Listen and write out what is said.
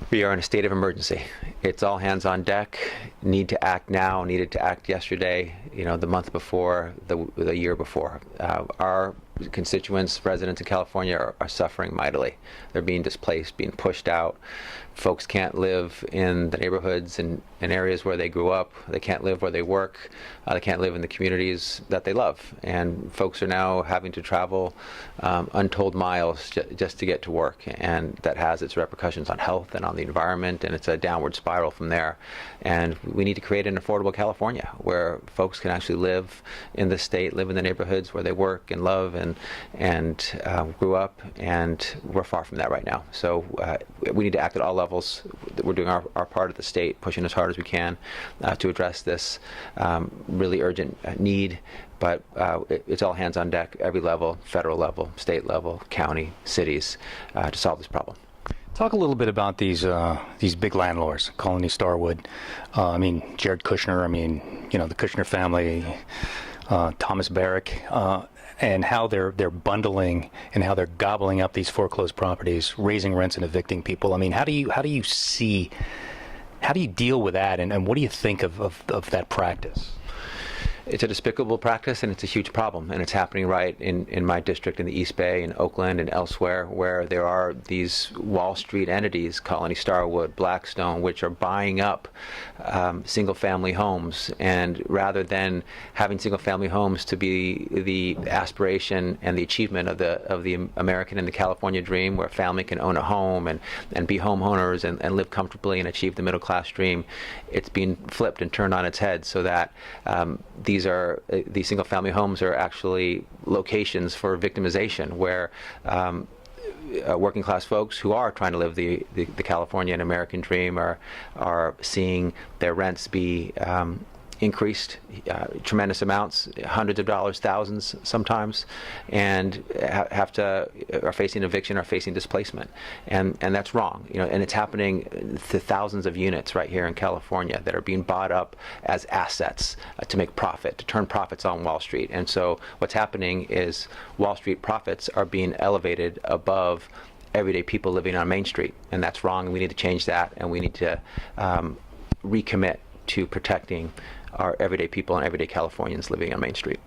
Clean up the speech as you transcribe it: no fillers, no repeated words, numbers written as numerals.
We are in a state of emergency. It's all hands on deck. Need to act now. Needed to act yesterday. The month before, the year before. Our constituents, residents in California, are suffering mightily. They're being displaced, being pushed out. Folks can't live in the neighborhoods and in areas where they grew up. They can't live where they work. They can't live in the communities that they love. And folks are now having to travel untold miles just to get to work. And that has its repercussions on health and on the environment, and it's a downward spiral from there. And we need to create an affordable California where folks can actually live in the state, live in the neighborhoods where they work and love and grew up, and we're far from that right now. So we need to act at all levels. We're doing our part of the state, pushing as hard as we can to address this really urgent need. But it's all hands on deck, every level, federal level, state level, county, cities, to solve this problem. Talk a little bit about these big landlords, Colony Starwood. Jared Kushner. The Kushner family, Thomas Barrick, and how they're bundling and how they're gobbling up these foreclosed properties, raising rents and evicting people. How do you deal with that, and what do you think of that practice? It's a despicable practice, and it's a huge problem, and it's happening right in my district in the East Bay, in Oakland, and elsewhere, where there are these Wall Street entities, Colony Starwood, Blackstone, which are buying up single-family homes, and rather than having single-family homes to be the aspiration and the achievement of the American and the California dream, where a family can own a home and be homeowners and live comfortably and achieve the middle-class dream, it's being flipped and turned on its head so that these single-family homes are actually locations for victimization, where working-class folks who are trying to live the California and American dream are seeing their rents be increased tremendous amounts, hundreds of dollars, thousands sometimes, and are facing eviction or facing displacement, and that's wrong. And it's happening to thousands of units right here in California that are being bought up as assets to make profit, to turn profits on Wall Street. And so what's happening is Wall Street profits are being elevated above everyday people living on Main Street, and that's wrong. And we need to change that, and we need to recommit to protecting our everyday people and everyday Californians living on Main Street.